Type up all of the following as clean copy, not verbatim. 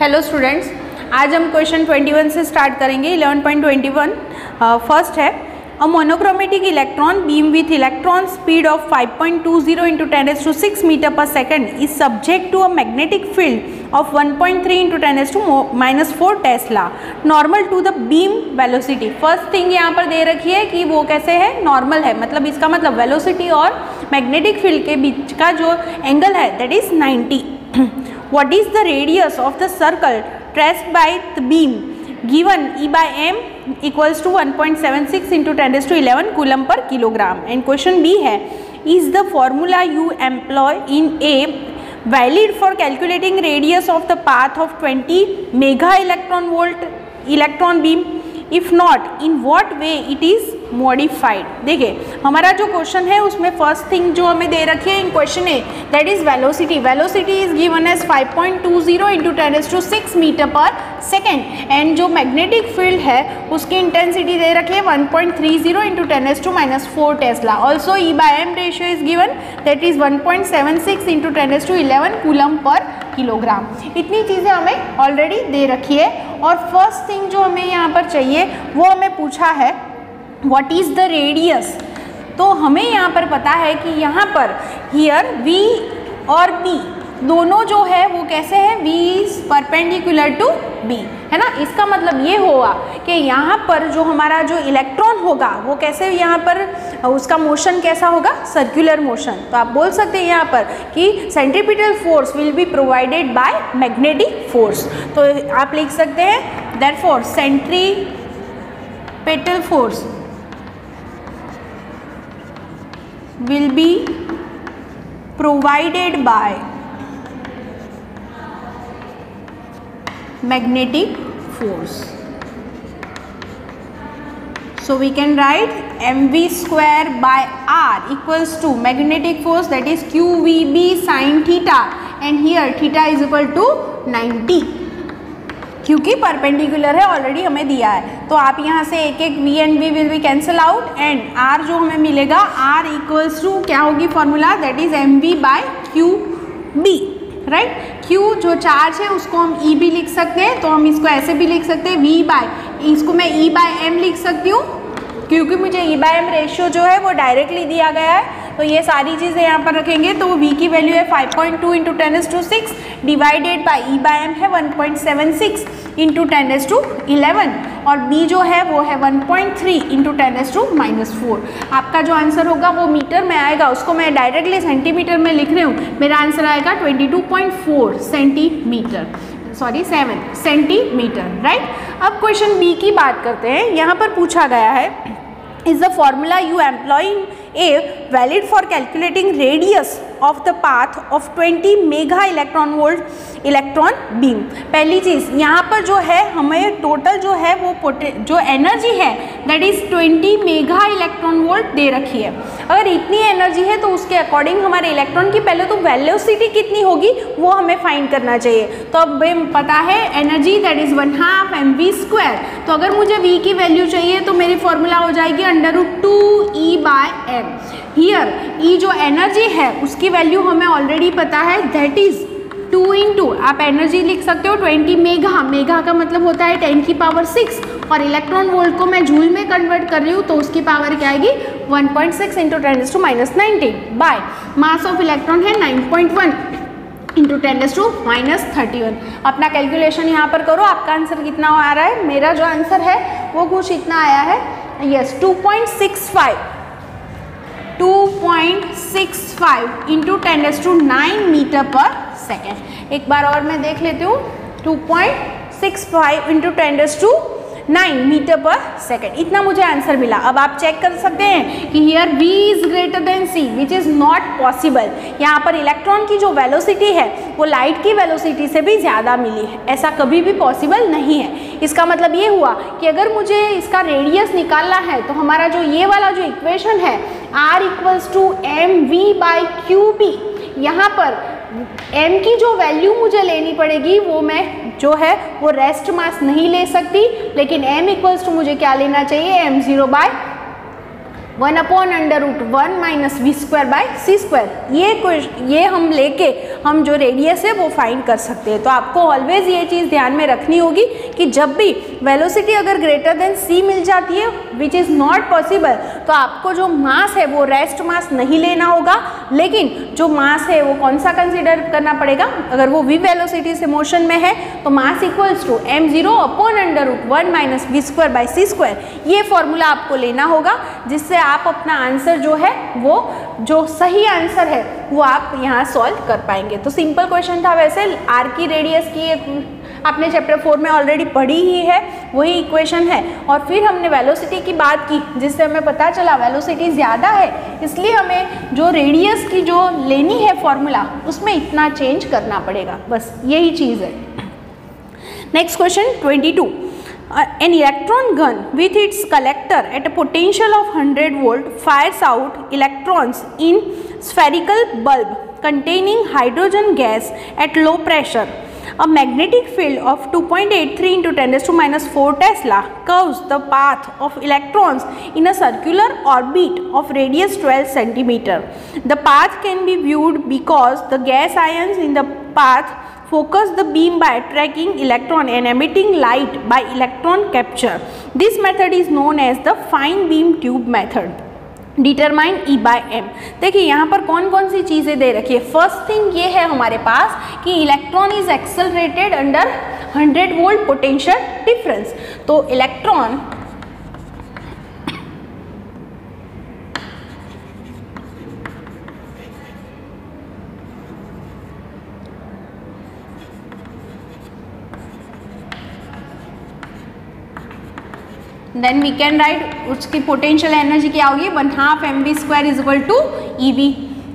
Hello students, आज हम question 21 से स्टार्ट करेंगे। 11.21 फर्स्ट है, a monochromatic electron beam with electron speed of 5.20 into 10⁶ metre पर second is subject to a magnetic field of 1.3 into 10⁻⁻⁴ tesla normal to the beam velocity. First thing यहाँ पर दे रखी है कि वो कैसे है, नॉर्मल है, मतलब इसका मतलब वेलोसिटी और मैग्नेटिक फील्ड के बीच का जो एंगल है that is 90। What is the radius of the circle traced by the beam? Given E by m equals to 1.76 into 10⁻11 coulomb per kilogram. And question B है, is the formula you employ in A valid for calculating radius of the path of 20 mega electron volt electron beam? If not, in what way it is modified? देखिए हमारा जो question है उसमें first thing जो हमें दे रखी है इन क्वेश्चन है that is velocity. Velocity is given as 5.20 into 10⁶ metre पर सेकेंड एंड जो मैग्नेटिक फील्ड है उसकी इंटेंसिटी दे रखी है 1.30 into 10⁻⁴ tesla. Also E by m ratio is given that is 1.76 into 10⁻11 coulomb पर किलोग्राम। इतनी चीज़ें हमें ऑलरेडी दे रखी है और फर्स्ट थिंग जो हमें यहाँ पर चाहिए वो हमें पूछा है व्हाट इज़ द रेडियस। तो हमें यहाँ पर पता है कि यहाँ पर हियर V और B दोनों जो है वो कैसे है, V is perpendicular to B, है ना। इसका मतलब ये होगा कि यहाँ पर जो हमारा जो इलेक्ट्रॉन होगा वो कैसे, यहाँ पर उसका मोशन कैसा होगा, सर्कुलर मोशन। तो आप बोल सकते हैं यहाँ पर कि centripetal force will be provided by magnetic force. तो आप लिख सकते हैं therefore centripetal force will be provided by magnetic force. So we can write mv square by r equals to magnetic force that is qvb sin theta and here theta is equal to 90 क्योंकि perpendicular है, already हमें दिया है। तो आप यहाँ से एक एक V and V will be cancel out and R जो हमें मिलेगा R इक्वल्स टू क्या होगी formula, that is mv by QB, right. Q जो चार्ज है उसको हम E भी लिख सकते हैं, तो हम इसको ऐसे भी लिख सकते हैं V बाय, इसको मैं E बाय m लिख सकती हूँ क्योंकि मुझे E बाय m रेशियो जो है वो डायरेक्टली दिया गया है। तो ये सारी चीज़ें यहाँ पर रखेंगे तो V की वैल्यू है 5.2 into 10⁶ divided by E by m है 1.76 into 10⁻11 और B जो है वो है 1.3 into 10⁻⁻⁴। आपका जो आंसर होगा वो मीटर में आएगा, उसको मैं डायरेक्टली सेंटीमीटर में लिख रही हूँ। मेरा आंसर आएगा 22.4 सेंटीमीटर, सॉरी 7 सेंटीमीटर, राइट। अब क्वेश्चन बी की बात करते हैं। यहाँ पर पूछा गया है is the formula you employ in A valid for calculating radius of the path of 20 mega electron volt electron beam। पहली चीज़ यहाँ पर जो है हमें टोटल जो है वो जो एनर्जी है that is 20 mega electron volt दे रखी है। अगर इतनी एनर्जी है तो उसके अकॉर्डिंग हमारे इलेक्ट्रॉन की पहले तो वेलोसिटी कितनी होगी वो हमें फाइंड करना चाहिए। तो अब हमें पता है एनर्जी दैट इज 1/2 mv²। तो अगर मुझे V की वैल्यू चाहिए तो मेरी फॉर्मूला हो जाएगी √2 E by m। Here E जो एनर्जी है उसकी वैल्यू हमें ऑलरेडी पता है दैट इज 2 इंटू, आप एनर्जी लिख सकते हो 20 मेगा, मेगा का मतलब होता है 10⁶ और इलेक्ट्रॉन वोल्ट को मैं जूल में कन्वर्ट कर रही हूँ तो उसकी पावर क्या आएगी 1.6 into 10⁻⁻19 by mass of electron है 9.1 into 10⁻⁻31। अपना कैलकुलेशन यहाँ पर करो, आपका आंसर कितना आ रहा है। मेरा जो आंसर है वो कुछ इतना आया है, यस 2.65 into 10⁻⁹ मीटर पर सेकेंड। एक बार और मैं देख लेती हूँ, 2.65 into 10⁻⁹ मीटर पर सेकेंड, इतना मुझे आंसर मिला। अब आप चेक कर सकते हैं कि here V is greater than C which is not possible. यहाँ पर इलेक्ट्रॉन की जो वेलोसिटी है वो लाइट की वेलोसिटी से भी ज़्यादा मिली है, ऐसा कभी भी पॉसिबल नहीं है। इसका मतलब ये हुआ कि अगर मुझे इसका रेडियस निकालना है तो हमारा जो ये वाला जो इक्वेशन है R equals to mv by QB, यहाँ पर m की जो वैल्यू मुझे लेनी पड़ेगी वो मैं जो है वो रेस्ट मास नहीं ले सकती, लेकिन m इक्वल्स टू मुझे क्या लेना चाहिए, m0 bye 1/√1 - v² bye c²। ये हम लेके हम जो रेडियस है वो फाइंड कर सकते हैं। तो आपको ऑलवेज ये चीज़ ध्यान में रखनी होगी कि जब भी वेलोसिटी अगर ग्रेटर देन c मिल जाती है, विच इज़ नॉट पॉसिबल, तो आपको जो मास है वो रेस्ट मास नहीं लेना होगा, लेकिन जो मास है वो कौन सा कंसिडर करना पड़ेगा, अगर वो v वेलोसिटी से मोशन में है तो मास इक्वल्स टू m0/√1 - v²/c²। ये फॉर्मूला आपको लेना होगा, जिससे आप अपना आंसर जो है वो जो सही आंसर है वो आप यहाँ सॉल्व कर पाएंगे। तो सिंपल क्वेश्चन था। वैसे आर की रेडियस की आपने चैप्टर 4 में ऑलरेडी पढ़ी ही है, वही इक्वेशन है। और फिर हमने वेलोसिटी की बात की, जिससे हमें पता चला वेलोसिटी ज़्यादा है, इसलिए हमें जो रेडियस की जो लेनी है फॉर्मूला उसमें इतना चेंज करना पड़ेगा, बस यही चीज़ है। Next question 22. An electron gun with its collector at a potential of 100 volt fires out electrons in spherical bulb containing hydrogen gas at low pressure. A magnetic field of 2.83 × 10⁻⁴ Tesla curves the path of electrons in a circular orbit of radius 12 cm. The path can be viewed because the gas ions in the path focus the beam by attracting electron and emitting light by electron capture. This method is known as the fine beam tube method. Determine E/m। देखिए यहाँ पर कौन कौन सी चीज़ें दे रखी है। First thing ये है हमारे पास कि electron is accelerated under 100 volt potential difference. तो electron then we can write उसकी पोटेंशियल एनर्जी क्या होगी 1/2 mv² = EV,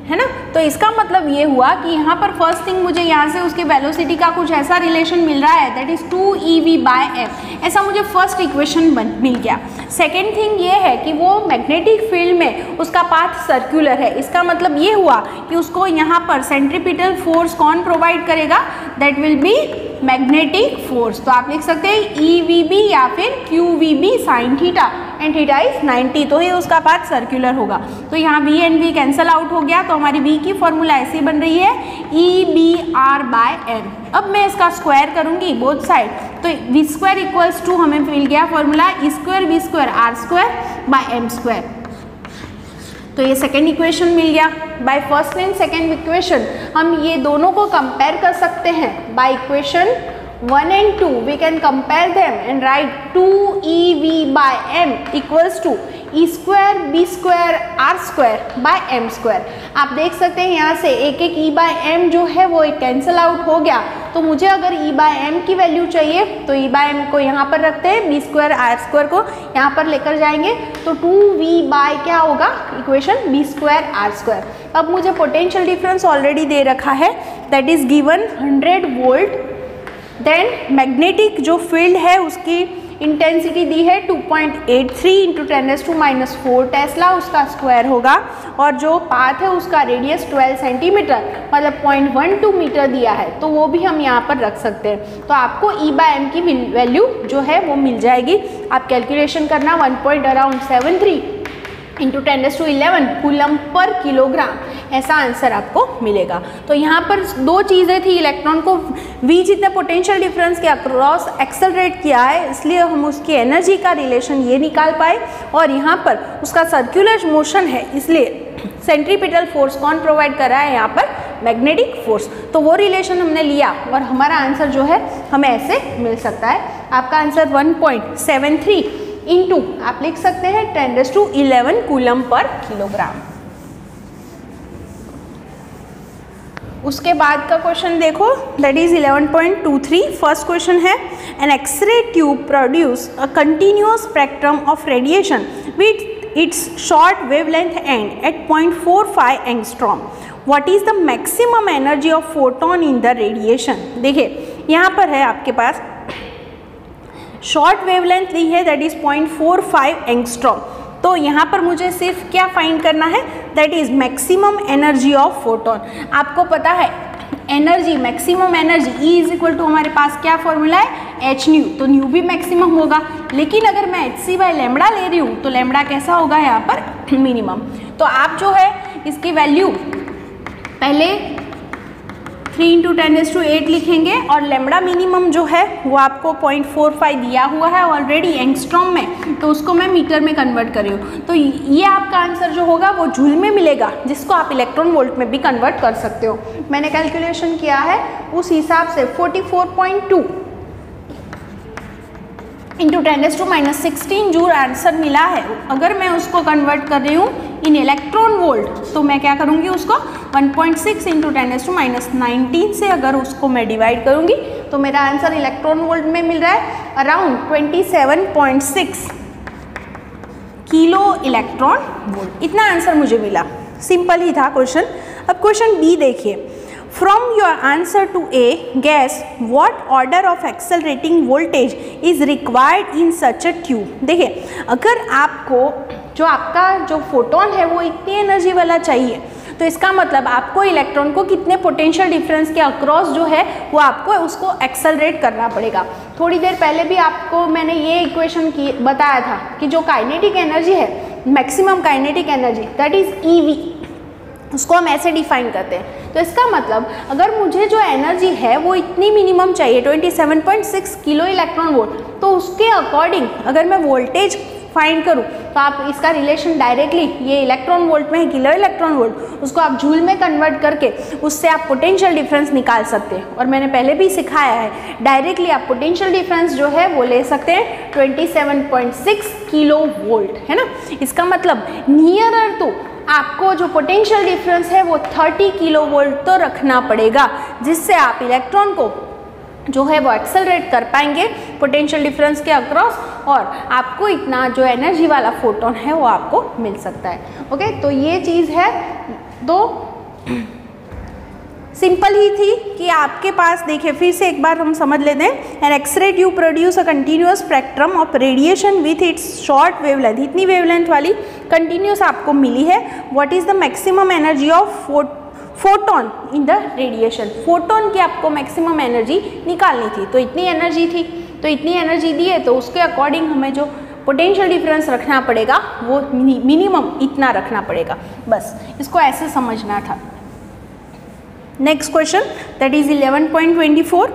है ना। तो इसका मतलब ये हुआ कि यहाँ पर फर्स्ट थिंग मुझे यहाँ से उसके वेलोसिटी का कुछ ऐसा रिलेशन मिल रहा है, दैट इज़ 2EV/m, ऐसा मुझे फर्स्ट इक्वेशन मिल गया। सेकेंड थिंग ये है कि वो मैग्नेटिक फील्ड में उसका पाथ सर्कुलर है, इसका मतलब ये हुआ कि उसको यहाँ पर सेंट्रीपिटल फोर्स कौन प्रोवाइड करेगा, that will B magnetic force. तो आप लिख सकते हैं EVB या फिर QVB sin theta and theta is 90, तो ही उसका पाथ सर्कुलर होगा। तो यहाँ V and V cancel out हो गया, तो हमारी V की फॉर्मूला ऐसी बन रही है EBR/m। अब मैं इसका स्क्वायर करूंगी बोथ साइड, तो v² = हमें मिल गया formula E² V² R² m²। तो ये सेकेंड इक्वेशन मिल गया। By first and second equation हम ये दोनों को कंपेयर कर सकते हैं। By equation 1 and 2 we can compare them and write 2EV/m = E² B² R² m²। आप देख सकते हैं यहाँ से एक एक E/m जो है वो कैंसल आउट हो गया। तो मुझे अगर E/m की वैल्यू चाहिए तो E/m को यहाँ पर रखते हैं, B² R² को यहाँ पर लेकर जाएंगे, तो 2V/ क्या होगा इक्वेशन B² R²। अब मुझे पोटेंशियल डिफरेंस ऑलरेडी दे रखा है, that is given 100 volt. Then magnetic जो फील्ड है उसकी इंटेंसिटी दी है 2.83 × 10⁻⁴ टेस्ला, उसका स्क्वायर होगा, और जो पाथ है उसका रेडियस 12 सेंटीमीटर मतलब 0.12 मीटर दिया है, तो वो भी हम यहाँ पर रख सकते हैं। तो आपको E/m की वैल्यू जो है वो मिल जाएगी। आप कैलकुलेशन करना 1.73 × 10⁻11 कूलम पर किलोग्राम, ऐसा आंसर आपको मिलेगा। तो यहाँ पर दो चीज़ें थी, इलेक्ट्रॉन को V जितने पोटेंशियल डिफरेंस के अक्रॉस एक्सेलरेट किया है, इसलिए हम उसकी एनर्जी का रिलेशन ये निकाल पाए, और यहाँ पर उसका सर्कुलर मोशन है, इसलिए सेंट्रीपिटल फोर्स कौन प्रोवाइड कर रहा है यहाँ पर, मैग्नेटिक फोर्स। तो वो रिलेशन हमने लिया और हमारा आंसर जो है हमें ऐसे मिल सकता है। आपका आंसर 1.73 इंटू आप लिख सकते हैं 10⁻11 कूलम पर किलोग्राम। उसके बाद का क्वेश्चन देखो, दैट इज 11.23। फर्स्ट क्वेश्चन है, an x ray tube produce a continuous spectrum of radiation with its short wavelength and at 0.45 angstrom. What is the maximum energy of photon in the radiation. देखिए यहाँ पर है आपके पास short wavelength ली है, that is 0.45 angstrom. तो यहाँ पर मुझे सिर्फ क्या फाइंड करना है, that is maximum energy of photon. आपको पता है एनर्जी, मैक्सिमम एनर्जी E = हमारे पास क्या फॉर्मूला है, hν, तो ν भी मैक्सिमम होगा। लेकिन अगर मैं hc/λ ले रही हूँ तो लैम्बडा कैसा होगा यहाँ पर, मिनिमम। तो आप जो है इसकी वैल्यू पहले 3 इंटू 10⁸ लिखेंगे और लैम्बडा मिनिमम जो है वो आपको 0.45 दिया हुआ है ऑलरेडी एंगस्ट्रॉम में, तो उसको मैं मीटर में कन्वर्ट कर रही हूँ। तो ये आपका आंसर जो होगा वो जूल में मिलेगा, जिसको आप इलेक्ट्रॉन वोल्ट में भी कन्वर्ट कर सकते हो। मैंने कैलकुलेशन किया है उस हिसाब से 44.2 इंटू 10⁻16 जूल आंसर मिला है। अगर मैं उसको कन्वर्ट कर रही हूँ इन इलेक्ट्रॉन वोल्ट तो मैं क्या करूँगी, उसको 1.6 इंटू 10⁻19 से अगर उसको मैं डिवाइड करूँगी तो मेरा आंसर इलेक्ट्रॉन वोल्ट में मिल रहा है अराउंड 27.6 किलो इलेक्ट्रॉन वोल्ट। इतना आंसर मुझे मिला, सिंपल ही था क्वेश्चन। अब क्वेश्चन बी देखिए, From your answer to A, guess what order of accelerating voltage is required in such a tube। देखिए, अगर आपको जो फोटोन है वो इतनी एनर्जी वाला चाहिए तो इसका मतलब आपको इलेक्ट्रॉन को कितने पोटेंशियल डिफरेंस के अक्रॉस जो है वो आपको उसको एक्सेलरेट करना पड़ेगा। थोड़ी देर पहले भी आपको मैंने ये इक्वेशन बताया था कि जो काइनेटिक एनर्जी है, maximum kinetic energy that is EV, उसको हम ऐसे डिफाइन करते हैं। तो इसका मतलब अगर मुझे जो एनर्जी है वो इतनी मिनिमम चाहिए 27.6 किलो इलेक्ट्रॉन वोल्ट, तो उसके अकॉर्डिंग अगर मैं वोल्टेज फाइंड करूं तो आप इसका रिलेशन डायरेक्टली, ये इलेक्ट्रॉन वोल्ट में है किलो इलेक्ट्रॉन वोल्ट, उसको आप जूल में कन्वर्ट करके उससे आप पोटेंशियल डिफरेंस निकाल सकते हैं। और मैंने पहले भी सिखाया है डायरेक्टली आप पोटेंशियल डिफरेंस जो है वो ले सकते हैं 27.6 किलो वोल्ट, है ना। इसका मतलब नियरर टू आपको जो पोटेंशियल डिफरेंस है वो 30 किलो वोल्ट तो रखना पड़ेगा, जिससे आप इलेक्ट्रॉन को जो है वो एक्सेलरेट कर पाएंगे पोटेंशियल डिफरेंस के अक्रॉस, और आपको इतना जो एनर्जी वाला फोटोन है वो आपको मिल सकता है। ओके, तो ये चीज़ है। तो सिंपल ही थी कि आपके पास, देखिए फिर से एक बार हम समझ लेते हैं। An x ray tube produce a continuous spectrum of radiation with its short wavelength, इतनी वेवलेंथ वाली कंटिन्यूस आपको मिली है। What is the maximum energy of photon in the radiation, photon की आपको मैक्सिमम एनर्जी निकालनी थी, तो इतनी एनर्जी थी, तो इतनी एनर्जी दी है तो उसके अकॉर्डिंग हमें जो पोटेंशियल डिफरेंस रखना पड़ेगा वो मिनिमम इतना रखना पड़ेगा। बस इसको ऐसे समझना था। Next question, that is 11.24.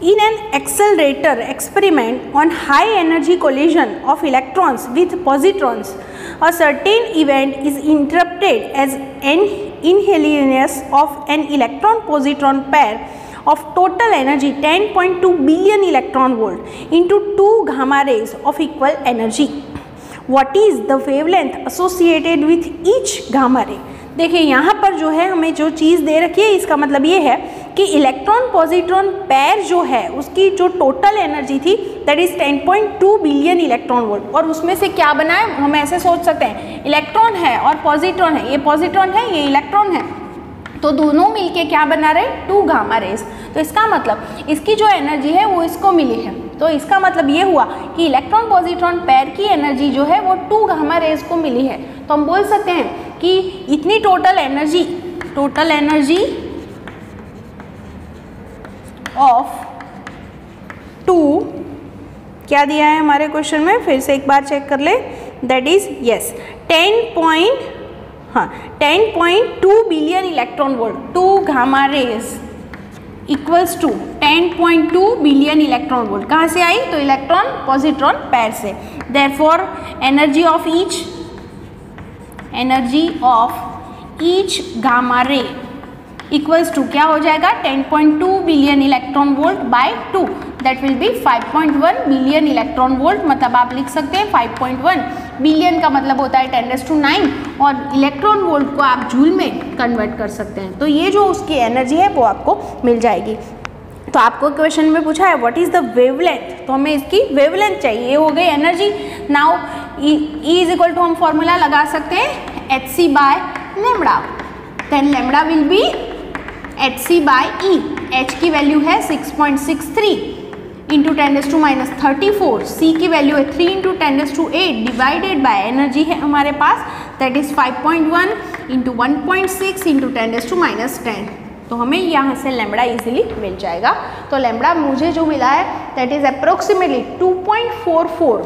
In an accelerator experiment on high energy collision of electrons with positrons, a certain event is interrupted as an inheritance of an electron-positron pair of total energy 10.2 billion electron volt into 2 gamma rays of equal energy. What is the wavelength associated with each gamma ray? देखिए यहाँ पर जो है हमें जो चीज़ दे रखी है, इसका मतलब ये है कि इलेक्ट्रॉन पॉजिट्रॉन पेयर जो है उसकी जो टोटल एनर्जी थी that is 10.2 billion electron volt, और उसमें से क्या बना है हम ऐसे सोच सकते हैं, इलेक्ट्रॉन है और पॉजिट्रॉन है, ये पॉजिट्रॉन है ये इलेक्ट्रॉन है, तो दोनों मिलके क्या बना रहे 2 गामा रेज। तो इसका मतलब इसकी जो एनर्जी है वो इसको मिली है, तो इसका मतलब ये हुआ कि इलेक्ट्रॉन पॉजिट्रॉन पेयर की एनर्जी जो है वो 2 गामा रेज को मिली है। तो हम बोल सकते हैं कि इतनी टोटल एनर्जी ऑफ 2, क्या दिया है हमारे क्वेश्चन में, फिर से एक बार चेक कर ले, that is yes 10.2 billion electron volt, 2 gamma rays equals to 10.2 billion electron volt. कहाँ से आई, तो इलेक्ट्रॉन पॉजिट्रॉन पेयर से। Therefore energy of each gamma ray equals to क्या हो जाएगा 10.2 billion electron volt by 2, that will be 5.1 billion electron volt. मतलब आप लिख सकते हैं 5.1 बिलियन का मतलब होता है 10⁹, और इलेक्ट्रॉन वोल्ट को आप जूल में कन्वर्ट कर सकते हैं। तो ये जो उसकी एनर्जी है वो आपको मिल जाएगी। तो आपको क्वेश्चन में पूछा है व्हाट इज द वेवलेंथ, तो हमें इसकी वेवलेंथ चाहिए, ये हो गई energy. Now E is equal to हम फॉर्मूला लगा सकते हैं hc by lambda, then lambda will be hc by E, h की वैल्यू है 6.63 इंटू 10⁻34, c की वैल्यू है 3 इंटू 10⁸ डिवाइडेड बाय एनर्जी है हमारे पास दैट इज 5.1 इंटू 1.6 इंटू 10⁻10, तो हमें यहाँ से लैम्बडा इजीली मिल जाएगा। तो लैम्बडा मुझे जो मिला है that is approximately 2.44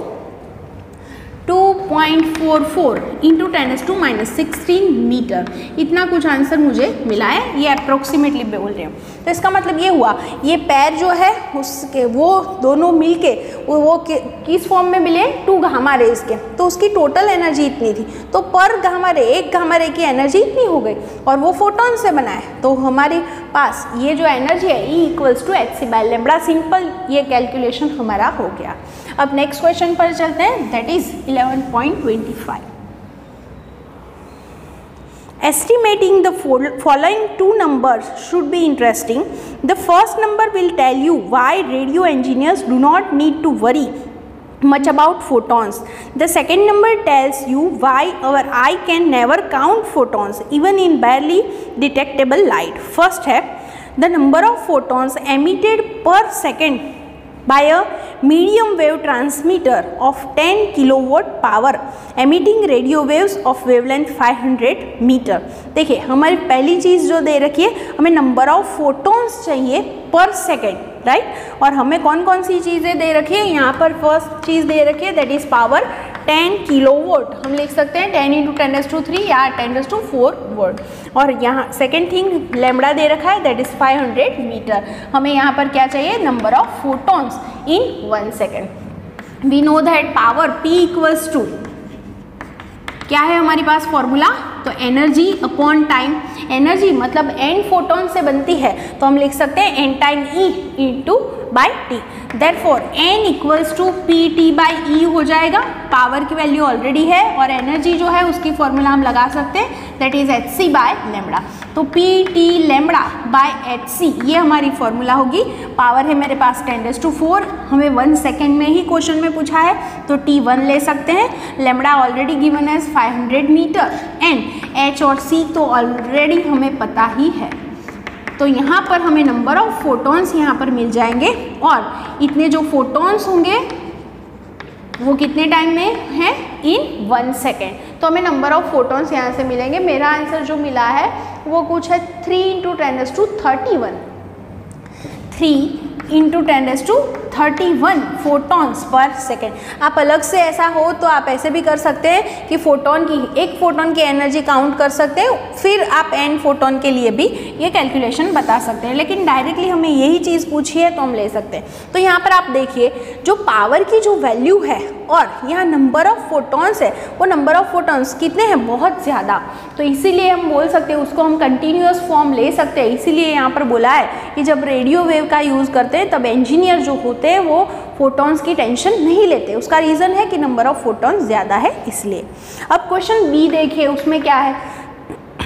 2.44 into 10⁻⁻16 metre, इतना कुछ आंसर मुझे मिला है, ये अप्रोक्सीमेटली बोल रहे हैं। तो इसका मतलब ये हुआ, ये पैर जो है उसके वो दोनों मिलके वो किस फॉर्म में मिले, 2 गामा रेज के, तो उसकी टोटल एनर्जी इतनी थी, तो पर गामा रे, एक गामा रे की एनर्जी इतनी हो गई, और वो फोटोन से बना है, तो हमारे पास ये जो एनर्जी है E = hc/λ, सिंपल ये कैलकुलेशन हमारा हो गया। अब नेक्स्ट क्वेश्चन पर चलते हैं, that is 11.25। Estimating the following 2 numbers should be interesting. The first number will tell you why radio engineers do not need to worry much about photons. The second number tells you why our eye can never count photons even in barely detectable light. First है the number of photons emitted per second by a medium wave transmitter of 10 kilowatt power emitting radio waves of wavelength 500 metre. देखिए हमारी पहली चीज़ जो दे रखी है, हमें number of photons चाहिए पर सेकेंड, राइट, और हमें कौन कौन सी चीज़ें दे रखी है, यहाँ पर फर्स्ट चीज़ दे रखी है दैट इज़ पावर 10 किलोवाट, हम लिख सकते हैं 10 × 10⁻³ या 10⁴ वोल्ट, और यहाँ सेकेंड थिंग लैम्बडा दे रखा है दैट इज़ 500 मीटर। हमें यहाँ पर क्या चाहिए, number of photons in 1 second. We know that power P = क्या है हमारे पास फॉर्मूला, तो एनर्जी अपॉन टाइम, एनर्जी मतलब n फोटॉन से बनती है, तो हम लिख सकते हैं n time E × T, therefore n = PT/E हो जाएगा, पावर की वैल्यू ऑलरेडी है, और एनर्जी जो है उसकी फॉर्मूला हम लगा सकते हैं दैट इज hc/λ, तो PT/hc ये हमारी फॉर्मूला होगी। पावर है मेरे पास 10⁴, हमें 1 सेकेंड में ही क्वेश्चन में पूछा है, तो T1 ले सकते हैं, लैम्बडा ऑलरेडी गिवन है 500 मीटर, एंड H और C तो ऑलरेडी हमें पता ही है, तो यहाँ पर हमें नंबर ऑफ फोटॉन्स यहाँ पर मिल जाएंगे, और इतने जो फोटॉन्स होंगे वो कितने टाइम में है, इन 1 सेकेंड, तो हमें नंबर ऑफ फोटॉन्स यहाँ से मिलेंगे। मेरा आंसर जो मिला है वो कुछ है 3 × 10⁻31, 3 × 10⁻31 फोटॉन्स पर सेकेंड। आप अलग से ऐसा हो तो आप ऐसे भी कर सकते हैं कि फोटॉन की, एक फोटॉन की एनर्जी काउंट कर सकते हैं, फिर आप n फोटॉन के लिए भी ये कैलकुलेशन बता सकते हैं, लेकिन डायरेक्टली हमें यही चीज़ पूछी है तो हम ले सकते हैं। तो यहाँ पर आप देखिए जो पावर की जो वैल्यू है और यहाँ नंबर ऑफ फोटॉन्स है, वो नंबर ऑफ फोटॉन्स कितने हैं, बहुत ज़्यादा, तो इसीलिए हम बोल सकते हैं उसको हम कंटिन्यूअस फॉर्म ले सकते हैं। इसीलिए यहाँ पर बोला है कि जब रेडियो वेव का यूज़ करते हैं तब इंजीनियर जो होते हैं वो फोटॉन्स की टेंशन नहीं लेते, उसका रीज़न है कि नंबर ऑफ फोटॉन्स ज़्यादा है इसलिए। अब क्वेश्चन बी देखिए, उसमें क्या है,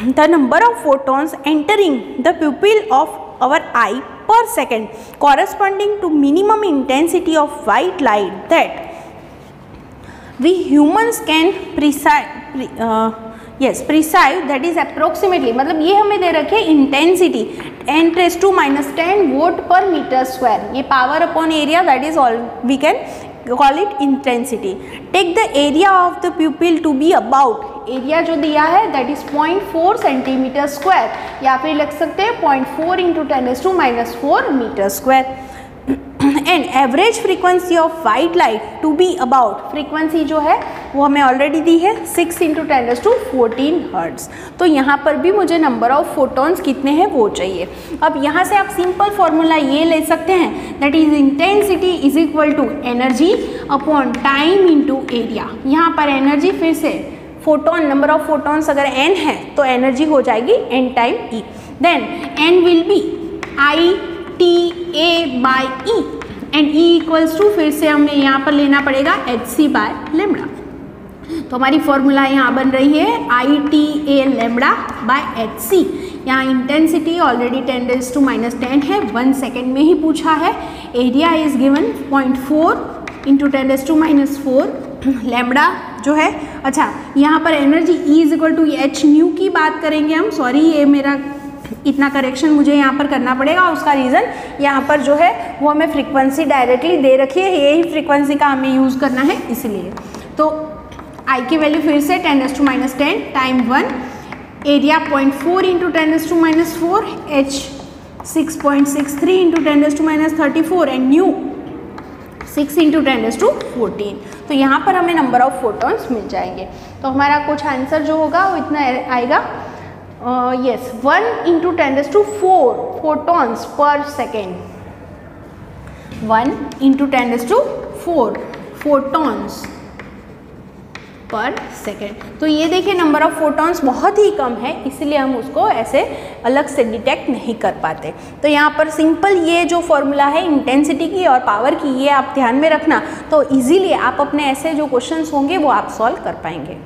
the number of photons entering the pupil of our eye per second corresponding to minimum intensity of white light that we humans can precise that is approximately, मतलब ये हमें दे रखे इंटेंसिटी 10⁻10 वोट पर मीटर स्क्वायर, ये power upon area that is all we can call it intensity. Take the area of the pupil to be about, area जो दिया है दैट इज 0.4 सेंटीमीटर स्क्वायर, या फिर लिख सकते हैं 0.4 × 10⁻⁴ metre square, and average frequency of white light to be about, frequency जो है वो हमें ऑलरेडी दी है 6 × 10⁻14 हर्ट्ज। तो यहाँ पर भी मुझे नंबर ऑफ फोटॉन्स कितने हैं वो चाहिए। अब यहाँ से आप सिंपल फॉर्मूला ये ले सकते हैं that is intensity is equal to energy upon time into area. यहाँ पर एनर्जी फिर से फोटॉन, नंबर ऑफ फोटॉन्स अगर n है तो एनर्जी हो जाएगी n time E, then n will be ITA/E and E = फिर से हमें यहाँ पर लेना पड़ेगा hc/λ। तो हमारी फॉर्मूला यहाँ बन रही है ITA/λ/hc। यहाँ इंटेंसिटी ऑलरेडी 10⁻10 है, 1 सेकेंड में ही पूछा है, एरिया इज गिवन 0.4 × 10⁻⁴, लैम्बडा जो है, अच्छा यहाँ पर एनर्जी E = h न्यू की बात करेंगे हम, सॉरी ये मेरा इतना करेक्शन मुझे यहाँ पर करना पड़ेगा, उसका रीज़न यहाँ पर जो है वो हमें फ्रीक्वेंसी डायरेक्टली दे रखी है, यही फ्रीक्वेंसी का हमें यूज़ करना है इसलिए। तो I की वैल्यू फिर से 10⁻10 time 1, area 0.4 × 10⁻⁴, h 6.63 × 10⁻34 and new 6 × 10⁻14। तो यहाँ पर हमें नंबर ऑफ फोटॉन्स मिल जाएंगे। तो हमारा कुछ आंसर जो होगा वो इतना आएगा, yes 1 × 10⁴ photons per second, 1 × 10⁴ photons per second. तो ये देखिए नंबर ऑफ फोटॉन्स बहुत ही कम है, इसलिए हम उसको ऐसे अलग से डिटेक्ट नहीं कर पाते। तो यहाँ पर सिंपल ये जो फॉर्मूला है इंटेंसिटी की और पावर की, ये आप ध्यान में रखना, तो इजीली आप अपने ऐसे जो क्वेश्चंस होंगे वो आप सॉल्व कर पाएंगे।